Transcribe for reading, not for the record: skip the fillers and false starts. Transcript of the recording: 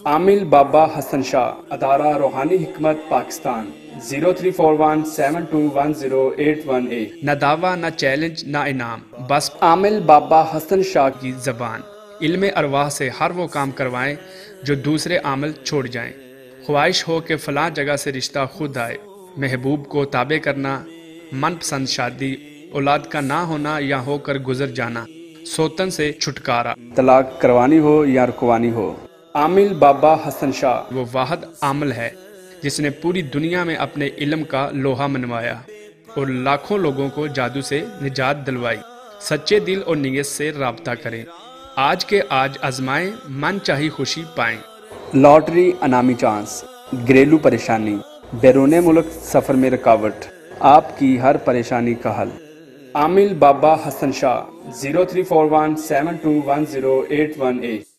عامل بابا حسن شاہ، ادارہ روحانی حکمت پاکستان، 0341721081A۔ نہ دعویٰ نہ چیلنج نہ انعام، بس عامل بابا حسن شاہ کی زبان۔ علم ارواح سے ہر وہ کام کروائیں جو دوسرے عامل چھوڑ جائیں۔ خواہش ہو کہ فلاں جگہ سے رشتہ خود آئے، محبوب کو تابع کرنا، من پسند شادی، اولاد کا نہ ہونا یا ہو کر گزر جانا، سوتن سے چھٹکارا، طلاق کروانی ہو یا رکوانی ہو۔ عامل بابا حسن شاہ وہ واحد عامل ہے جس نے پوری دنیا میں اپنے علم کا لوہا منوایا اور لاکھوں لوگوں کو جادو سے نجات دلوائی۔ سچے دل اور نیت سے رابطہ کریں، آج کے آج آزمائیں، من چاہی خوشی پائیں۔ لاٹری انعامی چانس، گھریلو پریشانی، بیرون ملک سفر میں رکاوٹ، آپ کی ہر پریشانی کا حل۔ عامل بابا حسن شاہ، 0341721081A۔